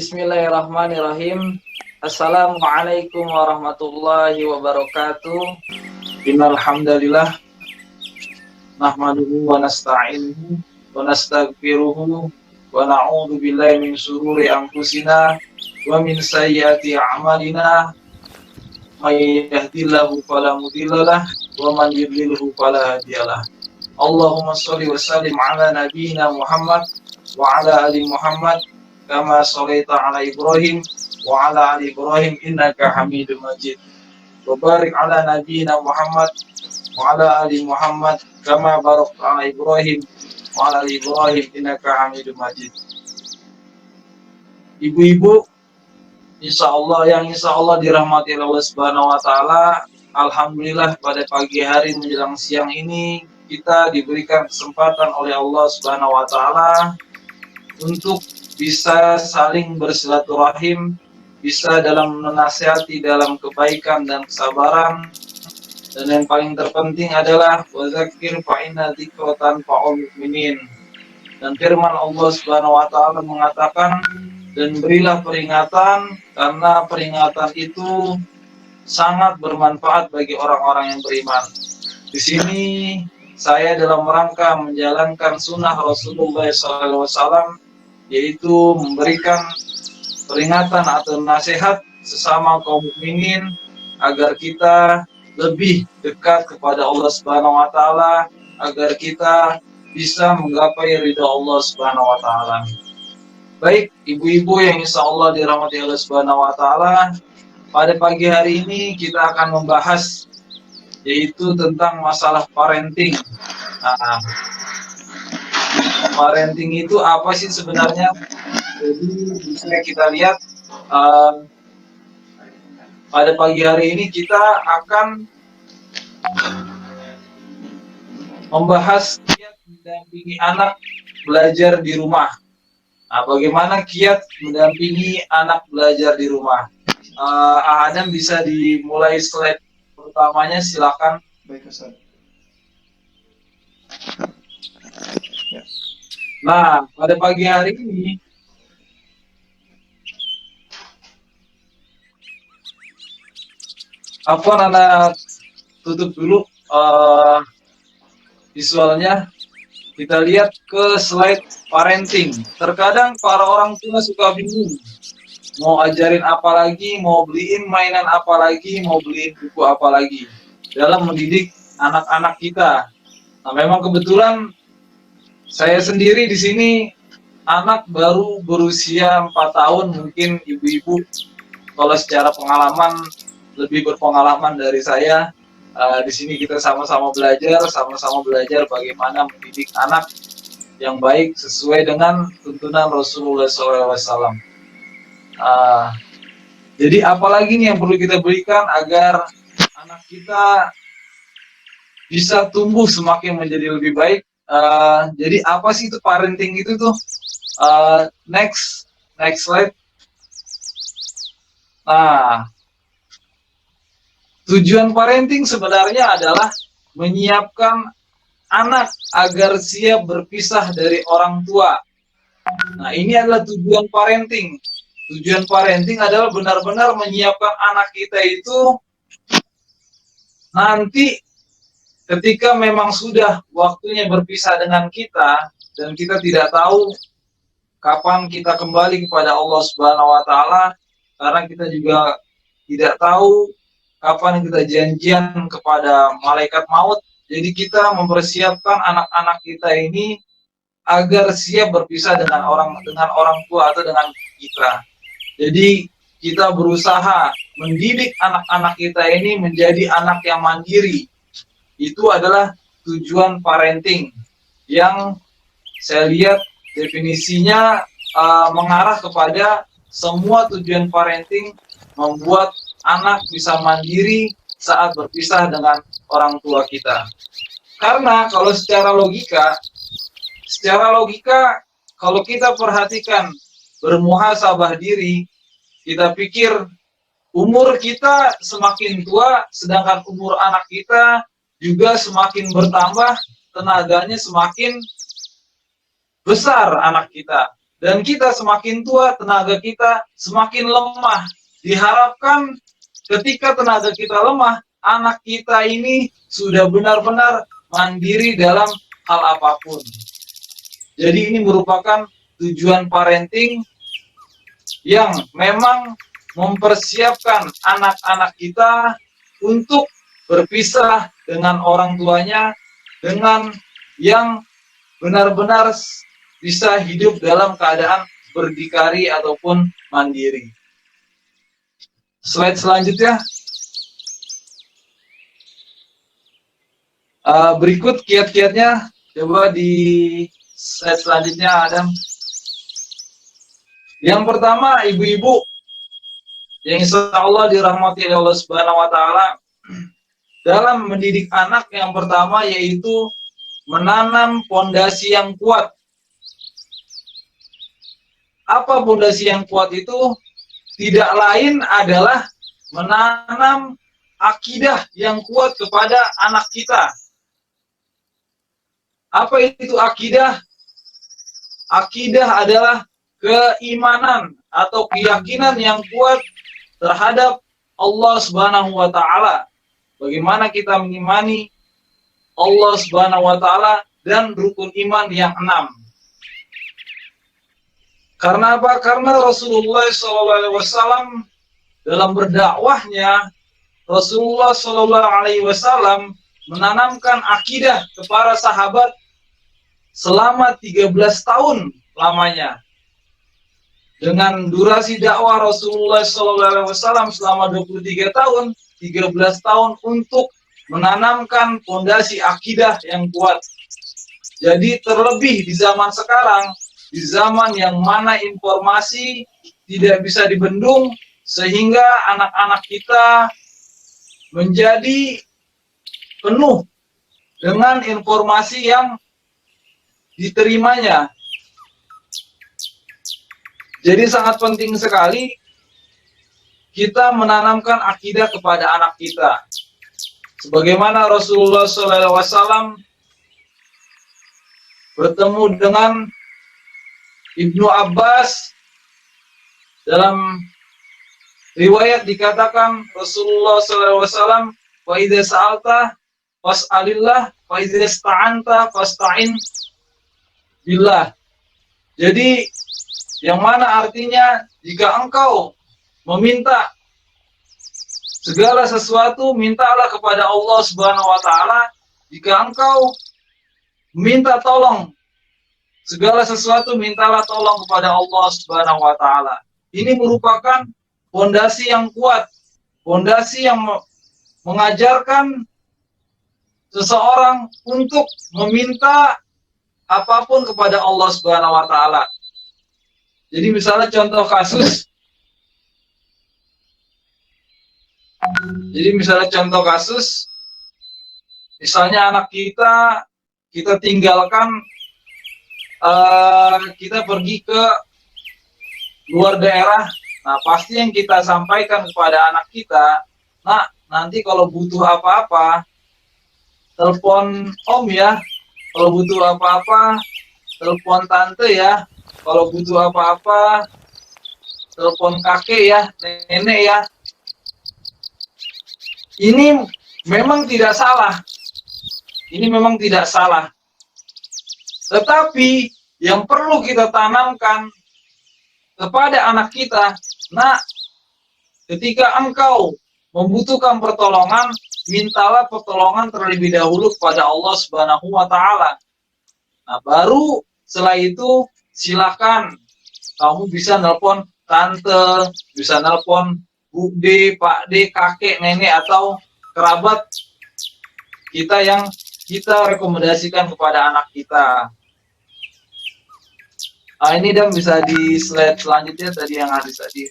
Bismillahirrahmanirrahim. Assalamualaikum warahmatullahi wabarakatuh. Innal hamdalillah nahmaduhu wa nasta'inuhu wa nastaghfiruhu wa na'udzu billahi min syururi anfusina wa min sayyiati a'malina. May yahdihillahu fala mudhillalah wa man yudlilhu fala hadiyalah. Allahumma shalli wa sallim ala nabiyyina Muhammad wa ala ali Muhammad kama shallaita ala Ibrahim wa ala ali Ibrahim innaka Hamidum Majid. Wa barik ala nabiyyina Muhammad wa ala ali Muhammad kama barakta ala Ibrahim wa ala ali Ibrahim innaka Hamidum Majid. Ibu-ibu, insya Allah dirahmati Allah Subhanahu wa taala. Alhamdulillah pada pagi hari menjelang siang ini kita diberikan kesempatan oleh Allah Subhanahu wa taala untuk bisa saling bersilaturahim, bisa dalam menasihati dalam kebaikan dan kesabaran, dan yang paling terpenting adalah wazakir fa inna dzikra tanfa'ul mu'minin. Dan firman Allah Subhanahu wa taala mengatakan, dan berilah peringatan karena peringatan itu sangat bermanfaat bagi orang-orang yang beriman. Di sini saya dalam rangka menjalankan sunnah Rasulullah SAW, yaitu memberikan peringatan atau nasihat sesama kaum mukminin agar kita lebih dekat kepada Allah Subhanahu wa taala, agar kita bisa menggapai ridha Allah Subhanahu wa taala. Baik, ibu-ibu yang insya Allah dirahmati Allah Subhanahu wa taala, pada pagi hari ini kita akan membahas yaitu tentang masalah parenting. Nah, parenting itu apa sih sebenarnya? Jadi bisa kita lihat pada pagi hari ini kita akan membahas kiat mendampingi anak belajar di rumah. Nah, bagaimana kiat mendampingi anak belajar di rumah? Adam bisa dimulai slide pertamanya, silakan. Baik, Ustaz. Ya. Nah, pada pagi hari ini anak tutup dulu visualnya. Kita lihat ke slide parenting. Terkadang para orang tua suka bingung, mau ajarin apa lagi, mau beliin mainan apa lagi, mau beliin buku apa lagi dalam mendidik anak-anak kita. Nah, memang kebetulan saya sendiri di sini anak baru berusia 4 tahun, mungkin ibu-ibu kalau secara pengalaman lebih berpengalaman dari saya. Di sini kita sama-sama belajar bagaimana mendidik anak yang baik sesuai dengan tuntunan Rasulullah SAW. Jadi apalagi nih yang perlu kita berikan agar anak kita bisa tumbuh semakin menjadi lebih baik. Jadi apa sih itu parenting itu tuh? Next slide. Nah, tujuan parenting sebenarnya adalah menyiapkan anak agar siap berpisah dari orang tua. Nah, ini adalah tujuan parenting. Tujuan parenting adalah benar-benar menyiapkan anak kita itu nanti ketika memang sudah waktunya berpisah dengan kita dan kita tidak tahu kapan kita kembali kepada Allah Subhanahu wa taala, karena kita juga tidak tahu kapan kita janjian kepada malaikat maut. Jadi kita mempersiapkan anak-anak kita ini agar siap berpisah dengan orang tua atau dengan kita. Jadi kita berusaha mendidik anak-anak kita ini menjadi anak yang mandiri. Itu adalah tujuan parenting yang saya lihat definisinya mengarah kepada semua tujuan parenting membuat anak bisa mandiri saat berpisah dengan orang tua kita. Karena kalau secara logika kalau kita perhatikan bermuhasabah diri, kita pikir umur kita semakin tua, sedangkan umur anak kita juga semakin bertambah, tenaganya semakin besar anak kita. Dan kita semakin tua, tenaga kita semakin lemah. Diharapkan ketika tenaga kita lemah, anak kita ini sudah benar-benar mandiri dalam hal apapun. Jadi ini merupakan tujuan parenting yang memang mempersiapkan anak-anak kita untuk berpisah dengan orang tuanya, dengan yang benar-benar bisa hidup dalam keadaan berdikari ataupun mandiri. Slide selanjutnya. Berikut kiat-kiatnya. Coba di slide selanjutnya, Adam. Yang pertama, ibu-ibu yang insya Allah dirahmati oleh Allah Subhanahu wa Ta'ala, dalam mendidik anak yang pertama yaitu menanam pondasi yang kuat. Apa pondasi yang kuat itu? Tidak lain adalah menanam akidah yang kuat kepada anak kita. Apa itu akidah? Akidah adalah keimanan atau keyakinan yang kuat terhadap Allah Subhanahu wa Ta'ala. Bagaimana kita mengimani Allah Subhanahu wa Ta'ala dan rukun iman yang 6. Karena apa? Karena Rasulullah SAW dalam berdakwahnya, Rasulullah SAW menanamkan akidah kepada sahabat selama 13 tahun lamanya. Dengan durasi dakwah Rasulullah SAW selama 23 tahun, 13 tahun untuk menanamkan fondasi akidah yang kuat. Jadi terlebih di zaman sekarang, di zaman yang mana informasi tidak bisa dibendung, sehingga anak-anak kita menjadi penuh dengan informasi yang diterimanya. Jadi sangat penting sekali kita menanamkan akidah kepada anak kita. Sebagaimana Rasulullah SAW bertemu dengan Ibnu Abbas, dalam riwayat dikatakan Rasulullah SAW, wa idza sa'alta fas'alillah, wa idza ista'anta fasta'in billah. Jadi yang mana artinya jika engkau meminta segala sesuatu, mintalah kepada Allah Subhanahu wa Ta'ala. Jika engkau minta tolong segala sesuatu, mintalah tolong kepada Allah Subhanahu wa Ta'ala. Ini merupakan fondasi yang kuat, fondasi yang mengajarkan seseorang untuk meminta apapun kepada Allah Subhanahu wa Ta'ala. Jadi misalnya contoh kasus, misalnya anak kita tinggalkan, kita pergi ke luar daerah. Nah, pasti yang kita sampaikan kepada anak kita, nah nanti kalau butuh apa-apa, telepon om ya. Kalau butuh apa-apa, telepon tante ya. Kalau butuh apa-apa, telepon kakek ya, nenek ya. Ini memang tidak salah. Tetapi yang perlu kita tanamkan kepada anak kita, nah, ketika engkau membutuhkan pertolongan, mintalah pertolongan terlebih dahulu kepada Allah Subhanahu wa Ta'ala. Nah, baru setelah itu silakan kamu bisa nelpon tante, bisa nelpon Bu D, Pak D, kakek, nenek atau kerabat kita yang kita rekomendasikan kepada anak kita. Nah, ini dan bisa di slide selanjutnya tadi yang hadis tadi.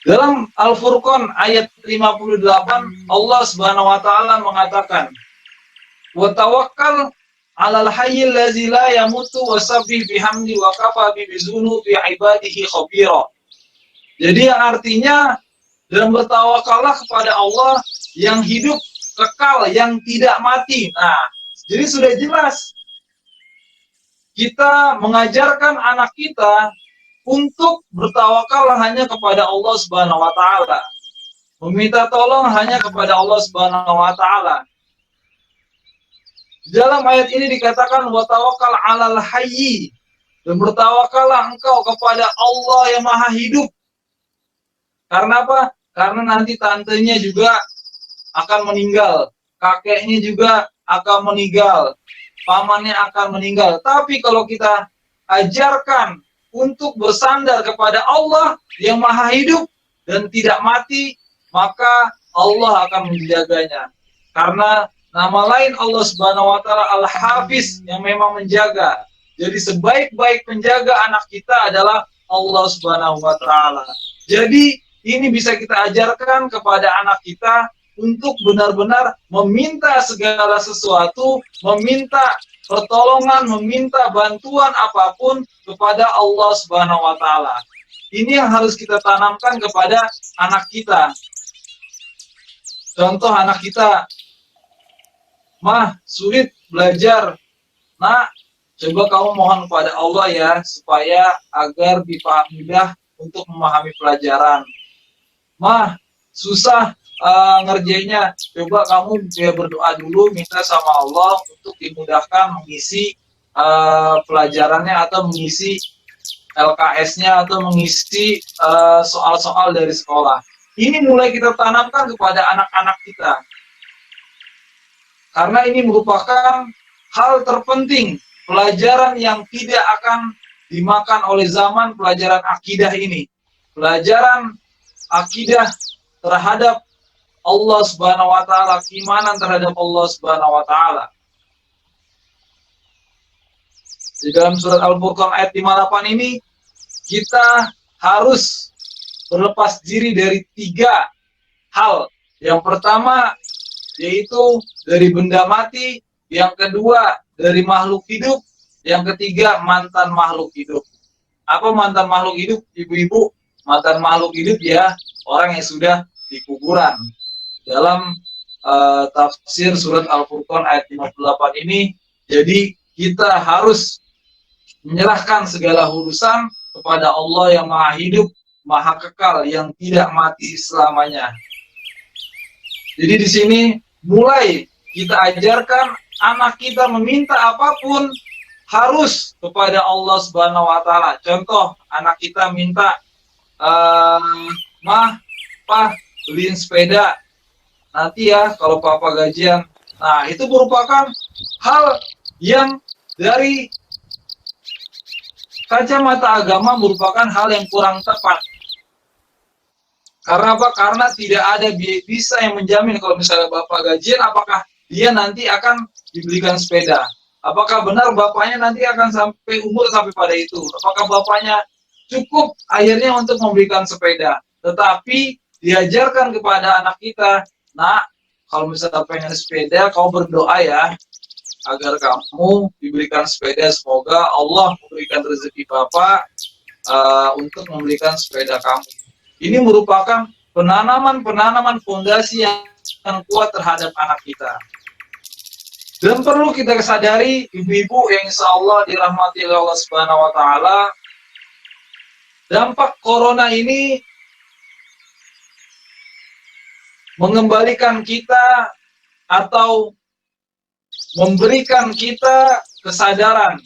Dalam Al-Furqan ayat 58, Allah Subhanahu wa Ta'ala mengatakan, "Wa tawakkal 'alal hayyil ladzi la yamutu wasabbih bihamdi wa kafa bi dzunubi ibadihi khabira." Jadi yang artinya, dan bertawakallah kepada Allah yang hidup kekal, yang tidak mati. Nah, Jadi sudah jelas kita mengajarkan anak kita untuk bertawakal hanya kepada Allah Subhanahu wa taala. Meminta tolong hanya kepada Allah Subhanahu wa taala. Dalam ayat ini dikatakan wa tawakkal 'alal hayyi, dan bertawakallah engkau kepada Allah yang Maha Hidup. Karena apa? Karena nanti tantenya juga akan meninggal, kakeknya juga akan meninggal, pamannya akan meninggal. Tapi kalau kita ajarkan untuk bersandar kepada Allah yang Maha Hidup dan tidak mati, maka Allah akan menjaganya. Karena nama lain Allah Subhanahu wa taala Al-Hafiz, yang memang menjaga. Jadi sebaik-baik penjaga anak kita adalah Allah Subhanahu wa taala. Jadi ini bisa kita ajarkan kepada anak kita untuk benar-benar meminta segala sesuatu, meminta pertolongan, meminta bantuan apapun kepada Allah Subhanahu wa taala. Ini yang harus kita tanamkan kepada anak kita. Contoh anak kita, mah sulit belajar, nak coba kamu mohon kepada Allah ya supaya agar mudah untuk memahami pelajaran. Mah susah ngerjainnya, coba kamu ya berdoa dulu, minta sama Allah untuk dimudahkan mengisi pelajarannya atau mengisi LKS-nya atau mengisi soal-soal dari sekolah. Ini mulai kita tanamkan kepada anak-anak kita. Karena ini merupakan hal terpenting, pelajaran yang tidak akan dimakan oleh zaman, pelajaran akidah ini. Pelajaran akidah terhadap Allah Subhanahu wa taala, keimanan terhadap Allah Subhanahu wa taala. Di dalam surat Al-Furqan ayat 58 ini, kita harus berlepas diri dari 3 hal. Yang pertama yaitu dari benda mati, yang kedua dari makhluk hidup, yang ketiga mantan makhluk hidup. Apa mantan makhluk hidup, ibu-ibu? Mantan makhluk hidup ya orang yang sudah di kuburan. Dalam tafsir surat Al-Furqan ayat 58 ini, jadi kita harus menyerahkan segala urusan kepada Allah yang Maha Hidup, Maha Kekal, yang tidak mati selamanya. Jadi di sini mulai kita ajarkan anak kita meminta apapun harus kepada Allah Subhanahu wa taala. Contoh, anak kita minta mah, Pak, beliin sepeda nanti ya kalau papa gajian. Nah, itu merupakan hal yang dari kacamata agama merupakan hal yang kurang tepat. Karena apa? Karena tidak ada bisa yang menjamin kalau misalnya bapak gajian, apakah dia nanti akan dibelikan sepeda. Apakah benar bapaknya nanti akan sampai umur sampai pada itu? Apakah bapaknya cukup akhirnya untuk memberikan sepeda? Tetapi diajarkan kepada anak kita, nak, kalau misalnya pengen sepeda, kau berdoa ya, agar kamu diberikan sepeda. Semoga Allah memberikan rezeki bapak untuk memberikan sepeda kamu. Ini merupakan penanaman fondasi yang kuat terhadap anak kita. Dan perlu kita sadari, ibu-ibu yang insya Allah dirahmati oleh Allah Subhanahu wa taala, dampak corona ini mengembalikan kita atau memberikan kita kesadaran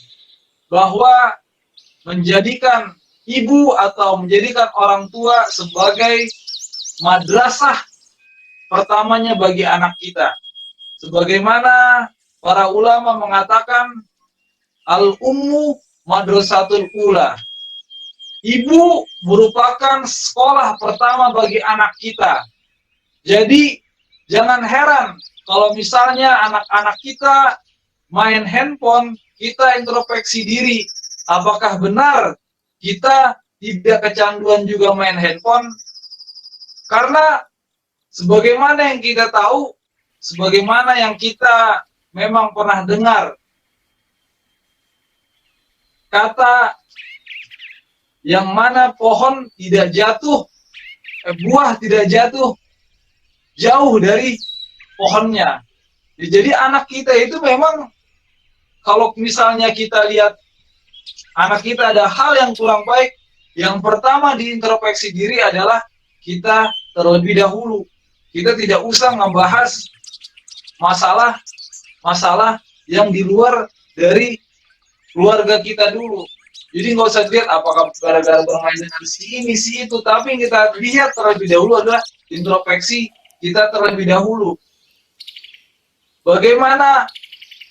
bahwa menjadikan ibu atau menjadikan orang tua sebagai madrasah pertamanya bagi anak kita. Sebagaimana para ulama mengatakan, al-ummu madrasatul ula. Ibu merupakan sekolah pertama bagi anak kita. Jadi jangan heran kalau misalnya anak-anak kita main handphone, kita introspeksi diri. Apakah benar kita tidak kecanduan juga main handphone? Karena sebagaimana yang kita tahu, sebagaimana yang kita memang pernah dengar, kata yang mana pohon tidak jatuh, buah tidak jatuh jauh dari pohonnya. Jadi anak kita itu memang, kalau misalnya kita lihat anak kita ada hal yang kurang baik, yang pertama diintrospeksi diri adalah kita terlebih dahulu. Kita tidak usah membahas masalah yang di luar dari keluarga kita dulu. Jadi nggak usah lihat apakah gara-gara bermain dengan si ini, si itu. Tapi yang kita lihat terlebih dahulu adalah introspeksi kita terlebih dahulu. Bagaimana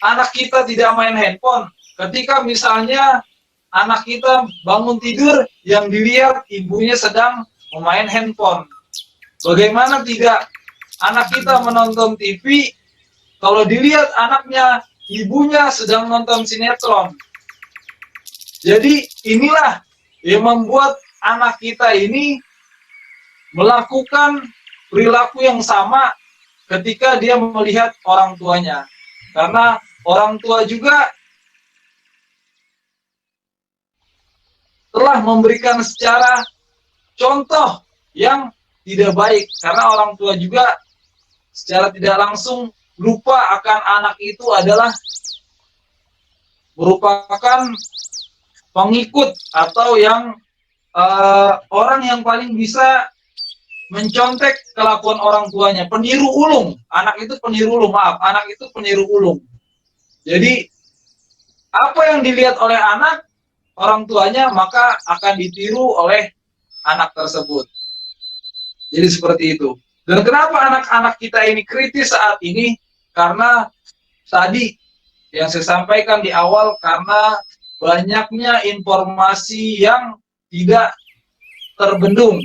anak kita tidak main handphone? Ketika misalnya anak kita bangun tidur, yang dilihat ibunya sedang memain handphone. Bagaimana tidak anak kita menonton TV, kalau dilihat anaknya, ibunya sedang nonton sinetron. Jadi inilah yang membuat anak kita ini melakukan perilaku yang sama ketika dia melihat orang tuanya. Karena orang tua juga telah memberikan secara contoh yang tidak baik. Karena orang tua juga secara tidak langsung lupa akan anak itu adalah merupakan pengikut atau yang orang yang paling bisa mencontek kelakuan orang tuanya, peniru ulung. Anak itu peniru ulung, maaf, anak itu peniru ulung. Jadi apa yang dilihat oleh anak orang tuanya, maka akan ditiru oleh anak tersebut. Jadi seperti itu. Dan kenapa anak-anak kita ini kritis saat ini? Karena tadi yang saya sampaikan di awal, karena banyaknya informasi yang tidak terbendung.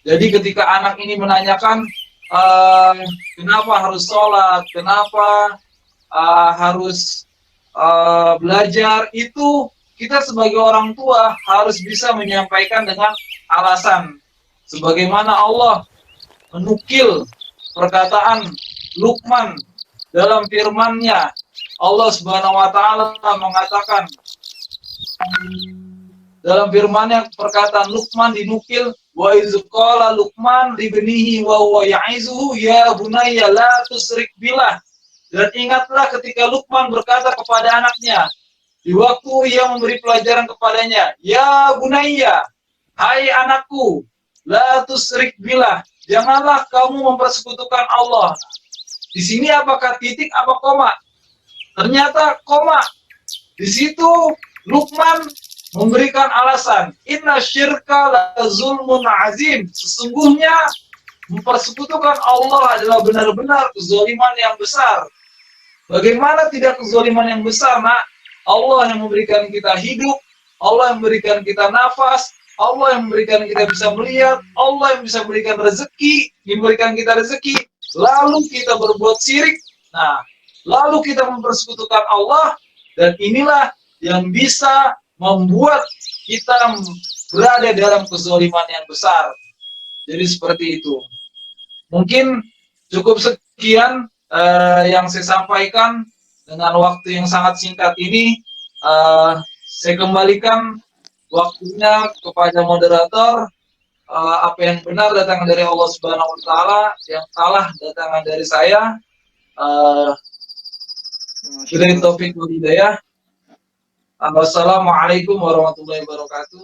Jadi ketika anak ini menanyakan kenapa harus sholat, kenapa harus belajar, itu kita sebagai orang tua harus bisa menyampaikan dengan alasan. Sebagaimana Allah menukil perkataan Luqman dalam firman-Nya, Allah Subhanahu wa taala mengatakan dalam firman-Nya, perkataan Luqman dinukil, wa iz qala Luqman libnihi wa huwa ya'izuhu ya bunayya la tusyrik billah. Dan ingatlah ketika Luqman berkata kepada anaknya di waktu ia memberi pelajaran kepadanya, ya bunayya, hai anakku, la tusyrik billah, janganlah kamu mempersekutukan Allah. Di sini apakah titik apa koma? Ternyata koma. Di situ Luqman memberikan alasan, inna syirka la zulmun azim, sesungguhnya mempersekutukan Allah adalah benar-benar kezaliman yang besar. Bagaimana tidak kezaliman yang besar, nak? Allah yang memberikan kita hidup, Allah yang memberikan kita nafas, Allah yang memberikan kita bisa melihat, Allah yang bisa memberikan rezeki, memberikan kita rezeki, lalu kita berbuat syirik. Nah, lalu kita mempersekutukan Allah, dan inilah yang bisa membuat kita berada dalam kezaliman yang besar. Jadi seperti itu. Mungkin cukup sekian yang saya sampaikan dengan waktu yang sangat singkat ini. Saya kembalikan waktunya kepada moderator. Apa yang benar datang dari Allah Subhanahu wa taala, yang salah datang dari saya. Billahi taufiq wal hidayah. Wassalamualaikum warahmatullahi wabarakatuh.